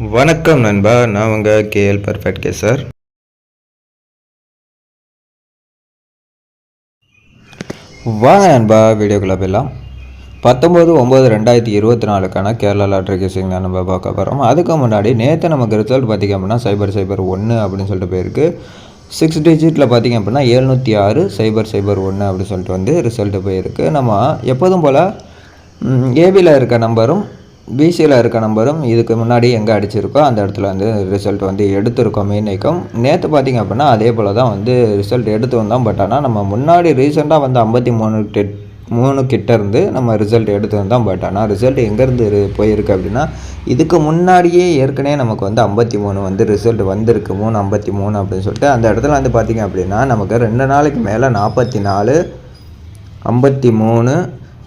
வணக்கம் நண்பா, நான் உங்கள் கேஎல் பர்ஃபெக்ட் சார். வாங்க நண்பா, வீடியோக்குள்ளே போயிடலாம். 19/9/2024 கேரளா லாட்ரி கேசிங் தான் நம்ம பார்க்க போகிறோம். அதுக்கு முன்னாடி நேற்று நமக்கு ரிசல்ட் பார்த்திங்க அப்படின்னா 001 அப்படின்னு சொல்லிட்டு போயிருக்கு. 6 டிஜிட்டில் பார்த்திங்க அப்படின்னா 706 001 அப்படின்னு சொல்லிட்டு வந்து ரிசல்ட்டு போயிருக்கு. நம்ம எப்போதும் போல் ஏபியில் இருக்க நம்பரும் பிசியில் இருக்க நம்பரும் இதுக்கு முன்னாடி எங்கே அடிச்சிருக்கோ அந்த இடத்துல வந்து ரிசல்ட் வந்து எடுத்திருக்கோம். மீனைக்கும் நேற்று பார்த்திங்க அப்படின்னா அதே போல் தான் வந்து ரிசல்ட் எடுத்து வந்தோம். பட் ஆனால் நம்ம முன்னாடி ரீசெண்டாக வந்து 53 கிட்ட இருந்து நம்ம ரிசல்ட் எடுத்து வந்தோம். பட் ஆனால் ரிசல்ட் எங்கேருந்து போயிருக்கு அப்படின்னா இதுக்கு முன்னாடியே ஏற்கனவே நமக்கு வந்து 53 வந்து ரிசல்ட் வந்திருக்கு. 353 அப்படின்னு சொல்லிட்டு அந்த இடத்துல வந்து பார்த்திங்க அப்படின்னா நமக்கு 2 நாளைக்கு மேலே 44 53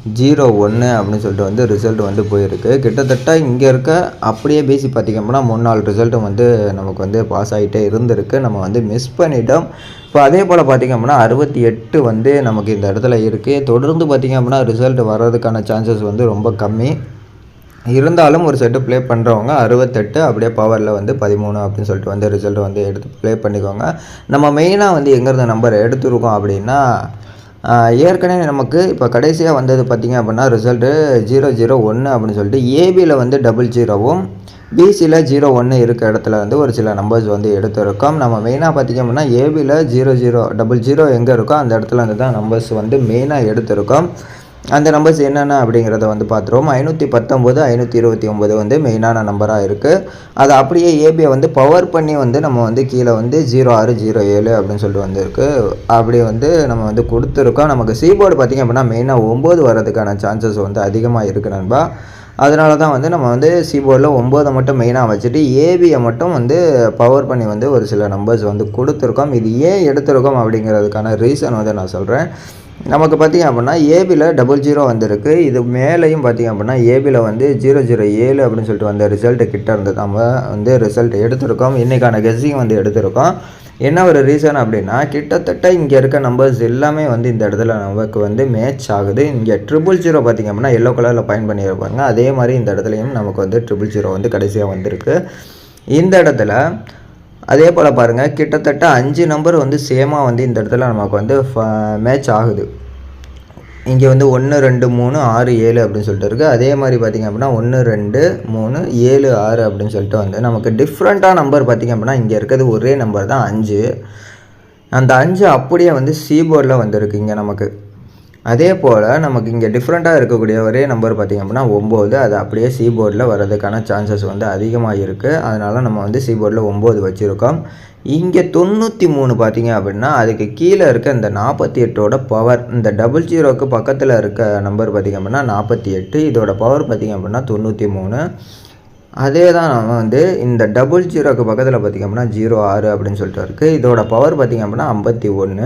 01 அப்படின்னு சொல்லிட்டு வந்து ரிசல்ட் வந்து போயிருக்கு. கிட்டத்தட்ட இங்கே இருக்க அப்படியே பேசி பார்த்திங்க அப்படின்னா 3-4 ரிசல்ட்டும் வந்து நமக்கு வந்து பாஸ் ஆகிட்டே இருந்திருக்கு. நம்ம வந்து மிஸ் பண்ணிட்டோம். இப்போ அதே போல் பார்த்திங்க அப்படின்னா 68 வந்து நமக்கு இந்த இடத்துல இருக்குது. தொடர்ந்து பார்த்திங்க அப்படின்னா ரிசல்ட் வர்றதுக்கான சான்சஸ் வந்து ரொம்ப கம்மி. இருந்தாலும் ஒரு செட்டு ப்ளே பண்ணுறவங்க 68 அப்படியே பவரில் வந்து 13 அப்படின்னு சொல்லிட்டு வந்து ரிசல்ட் வந்து எடுத்து ப்ளே பண்ணிக்கோங்க. நம்ம மெயினாக வந்து எங்கேருந்து நம்பர் எடுத்துருக்கோம் அப்படின்னா ஏற்கனவே நமக்கு இப்போ கடைசியாக வந்தது பார்த்திங்க அப்படின்னா ரிசல்ட்டு 001 அப்படின்னு சொல்லிட்டு ஏபியில் வந்து 00வும் பிசியில் 01 இருக்க இடத்துல வந்து ஒரு சில நம்பர்ஸ் வந்து எடுத்திருக்கோம். நம்ம மெயினாக பார்த்திங்க அப்படின்னா ஏபியில் 0000 எங்கே இருக்கோ அந்த இடத்துல வந்து தான் நம்பர்ஸ் வந்து மெயினாக எடுத்திருக்கோம். அந்த நம்பர்ஸ் என்னென்ன அப்படிங்கிறத வந்து பார்த்துருவோம். 519 529 வந்து மெயினான நம்பராக இருக்குது. அதை அப்படியே ஏபியை வந்து பவர் பண்ணி வந்து நம்ம வந்து கீழே வந்து 0607 அப்படின்னு சொல்லிட்டு வந்துருக்கு. அப்படி வந்து நம்ம வந்து கொடுத்துருக்கோம். நமக்கு சீபோர்டு பார்த்திங்க அப்படின்னா மெயினாக 9 வர்றதுக்கான சான்சஸ் வந்து அதிகமாக இருக்குது நண்பா. அதனால தான் வந்து நம்ம வந்து சீபோர்டில் 9 மட்டும் மெயினாக வச்சுட்டு ஏபியை மட்டும் வந்து பவர் பண்ணி வந்து ஒரு சில நம்பர்ஸ் வந்து கொடுத்துருக்கோம். இது ஏன் எடுத்திருக்கோம் அப்படிங்கிறதுக்கான ரீசன் வந்து நான் சொல்கிறேன். நமக்கு பார்த்திங்க அப்படின்னா ஏபியில் 00 வந்திருக்கு. இது மேலேயும் பார்த்திங்க அப்படின்னா ஏபியில் வந்து 007 அப்படின்னு சொல்லிட்டு வந்த ரிசல்ட்டு கிட்ட இருந்து நம்ம வந்து ரிசல்ட் எடுத்திருக்கோம். இன்றைக்கான கெஸ்ஸிங் வந்து எடுத்திருக்கோம். என்ன ஒரு ரீசன் அப்படின்னா கிட்டத்தட்ட இங்கே இருக்க நம்பர்ஸ் எல்லாமே வந்து இந்த இடத்துல நமக்கு வந்து மேட்ச் ஆகுது. இங்கே 000 பார்த்திங்க அப்படின்னா எல்லோ கலரில் பாயிண்ட் பண்ணியிருப்பாங்க. அதே மாதிரி இந்த இடத்துலையும் நமக்கு வந்து 000 வந்து கடைசியாக வந்திருக்கு. இந்த இடத்துல அதே போல் பாருங்கள், கிட்டத்தட்ட 5 நம்பர் வந்து சேமாக வந்து இந்த இடத்துல நமக்கு வந்து மேட்ச் ஆகுது. இங்கே வந்து 1 2 3 6 7 அப்படின்னு சொல்லிட்டு இருக்குது. அதே மாதிரி பார்த்திங்க அப்படின்னா 1 2 3 7 6 அப்படின்னு சொல்லிட்டு வந்து நமக்கு டிஃப்ரெண்ட்டாக நம்பர் பார்த்திங்க அப்படின்னா இங்கே இருக்கிறது ஒரே நம்பர் தான் 5. அந்த 5 அப்படியே வந்து சீபோர்டில் வந்திருக்கு இங்கே நமக்கு. அதே போல் நமக்கு இங்கே டிஃப்ரெண்ட்டாக இருக்கக்கூடிய ஒரே நம்பர் பார்த்திங்க அப்படின்னா 9. அது அப்படியே சீபோர்டில் வர்றதுக்கான சான்சஸ் வந்து அதிகமாக இருக்குது. அதனால் நம்ம வந்து சீபோர்டில் 9 வச்சுருக்கோம். இங்கே 93 பார்த்திங்க அப்படின்னா அதுக்கு கீழே இருக்க இந்த 48ஓட பவர், இந்த 00க்கு பக்கத்தில் இருக்க நம்பர் பார்த்திங்க அப்படின்னா 48. இதோட பவர் பார்த்திங்க அப்படின்னா 93. அதே தான் நம்ம வந்து இந்த 00க்கு பக்கத்தில் பார்த்திங்க அப்படின்னா 06 அப்படின்னு சொல்லிட்டு இருக்குது. இதோட பவர் பார்த்திங்க அப்படின்னா 51.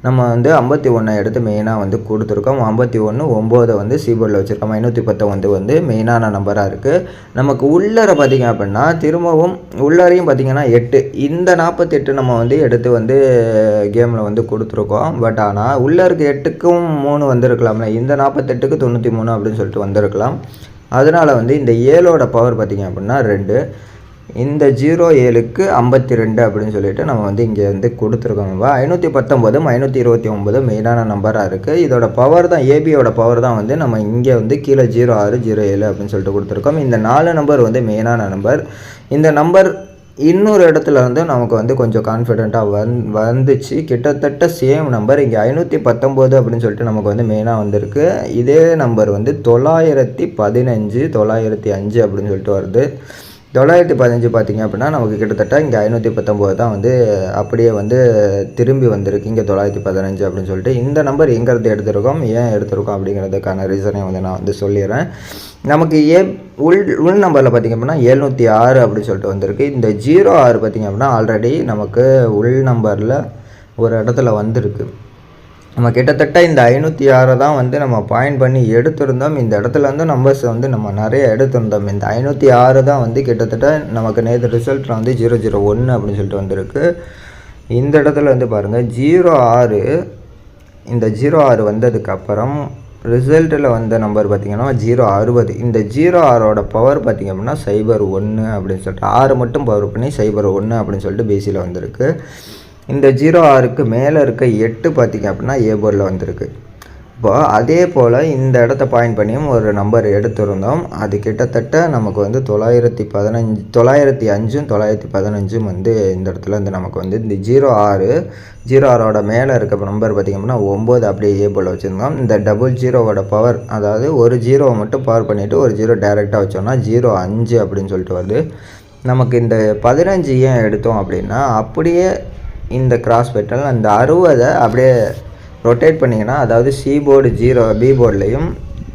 நம்ம வந்து 51 எடுத்து மெயினாக வந்து கொடுத்துருக்கோம். 51 9 வந்து சீபோர்டில் வச்சுருக்கோம். 519 வந்து மெயினான நம்பராக இருக்குது. நமக்கு உள்ளரை பார்த்திங்க அப்படின்னா திரும்பவும் உள்ளரையும் பார்த்திங்கன்னா 8. இந்த 48 நம்ம வந்து எடுத்து வந்து கேமில் வந்து கொடுத்துருக்கோம். பட் ஆனால் உள்ளருக்கு 8க்கும் 3 வந்திருக்கலாம்ல, இந்த 48க்கு 93 அப்படின்னு சொல்லிட்டு வந்திருக்கலாம். அதனால் வந்து இந்த 7ஓட பவர் பார்த்திங்க அப்படின்னா 2. இந்த 07க்கு 52 அப்படின்னு சொல்லிட்டு நம்ம வந்து இங்கே வந்து கொடுத்துருக்கோம். 519 529 மெயினான நம்பராக இருக்குது. இதோட பவர் தான் ஏபியோட பவர் தான் வந்து நம்ம இங்கே வந்து கீழே 0607 அப்படின்னு சொல்லிட்டு கொடுத்துருக்கோம். இந்த 4 நம்பர் வந்து மெயினான நம்பர். இந்த நம்பர் இன்னொரு இடத்துல வந்து நமக்கு வந்து கொஞ்சம் கான்ஃபிடெண்ட்டாக வந்துச்சு. கிட்டத்தட்ட சேம் நம்பர் இங்கே 519 அப்படின்னு சொல்லிட்டு நமக்கு வந்து மெயினாக வந்திருக்கு. இதே நம்பர் வந்து 915 905 அப்படின்னு சொல்லிட்டு வருது. 915 பார்த்திங்க அப்படின்னா நமக்கு கிட்டத்தட்ட இங்கே 519 தான் வந்து அப்படியே வந்து திரும்பி வந்திருக்கு. இங்கே 915 அப்படின்னு சொல்லிட்டு இந்த நம்பர் எங்கேருந்து எடுத்திருக்கோம், ஏன் எடுத்திருக்கோம் அப்படிங்கிறதுக்கான ரீசனை வந்து நான் வந்து சொல்லிடுறேன். நமக்கு உள் நம்பரில் பார்த்திங்க அப்படின்னா 706 அப்படின்னு சொல்லிட்டு வந்திருக்கு. இந்த 06 பார்த்திங்க அப்படின்னா ஆல்ரெடி நமக்கு உள் நம்பரில் ஒரு இடத்துல வந்திருக்கு. நம்ம கிட்டத்தட்ட இந்த 506 தான் வந்து நம்ம பாயிண்ட் பண்ணி எடுத்திருந்தோம். இந்த இடத்துல வந்து நம்பர்ஸ் வந்து நம்ம நிறைய எடுத்திருந்தோம். இந்த 506 தான் வந்து கிட்டத்தட்ட நமக்கு நேற்று ரிசல்ட்டில் வந்து 001 அப்படின்னு சொல்லிட்டு வந்திருக்கு. இந்த இடத்துல வந்து பாருங்கள் 06, இந்த 06 வந்ததுக்கப்புறம் ரிசல்ட்டில் வந்த நம்பர் பார்த்திங்கன்னா 060. இந்த 06ஓட பவர் பார்த்திங்க அப்படின்னா 01 அப்படின்னு சொல்லிட்டு 6 மட்டும் பவர் பண்ணி 01 அப்படின்னு சொல்லிட்டு பிசியில் வந்திருக்கு. இந்த 06க்கு மேலே இருக்க 8 பார்த்திங்க அப்படின்னா ஏ போர்டில் வந்திருக்கு. இப்போ அதே போல் இந்த இடத்த பாயிண்ட் பண்ணியும் ஒரு நம்பர் எடுத்திருந்தோம். அது கிட்டத்தட்ட நமக்கு வந்து 905 915 வந்து இந்த இடத்துல வந்து நமக்கு வந்து இந்த 06ஓட மேலே இருக்க நம்பர் பார்த்திங்க அப்படின்னா 9 அப்படியே ஏ போல் வச்சுருந்தோம். இந்த 00ஓட பவர், அதாவது ஒரு 0 மட்டும் பவர் பண்ணிவிட்டு ஒரு 0 டைரெக்டாக வச்சோம்னா 05 அப்படின்னு சொல்லிட்டு வருது. நமக்கு இந்த 15 ஏன் எடுத்தோம் அப்படின்னா, அப்படியே இந்த கிராஸ் பெட்டல் அந்த 60 அப்படியே ரொட்டேட் பண்ணிங்கன்னா, அதாவது சி போர்டு 0 பி போர்ட்லேயும்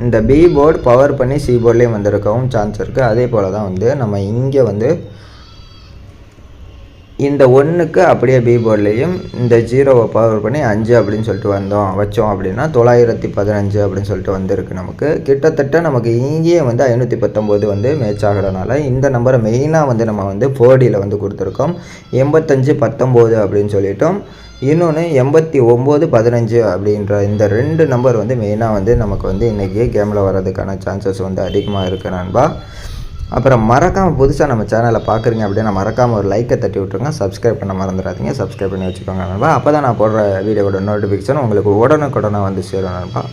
இந்த பி போர்டு பவர் பண்ணி சி போர்ட்லேயும் வந்திருக்கவும் சான்ஸ் இருக்குது. அதே போல் தான் வந்து நம்ம இங்கே வந்து இந்த 1க்கு அப்படியே பி போர்ட்லேயும் இந்த 0வை பவர் பண்ணி 5 அப்படின்னு சொல்லிட்டு வச்சோம் அப்படின்னா 915 அப்படின்னு சொல்லிட்டு வந்திருக்கு. நமக்கு கிட்டத்தட்ட நமக்கு இங்கேயே வந்து 519 வந்து மேட்ச் ஆகிறதுனால இந்த நம்பரை மெயினாக வந்து நம்ம வந்து 4Dயில் வந்து கொடுத்துருக்கோம். 8519 அப்படின்னு சொல்லிட்டோம். இன்னொன்று 8915 அப்படின்ற இந்த 2 நம்பர் வந்து மெயினாக வந்து நமக்கு வந்து இன்றைக்கி கேமில் வர்றதுக்கான சான்சஸ் வந்து அதிகமாக இருக்குது நண்பா. அப்புறம் மறக்காமல் புதுசாக நம்ம சேனலை பார்க்குறீங்க அப்படின்னா மறக்காமல் ஒரு லைக்கை தட்டி விட்ருங்க. சப்ஸ்கிரைப் பண்ண மறந்துடாதீங்க. சப்ஸ்கிரைப் பண்ணி வச்சுக்கோங்க நண்பா. அப்போ தான் நான் போடுற வீடியோவோட நோட்டிஃபிகேஷன் உங்களுக்கு உடனுக்குடனே வந்து சேரும் நண்பா.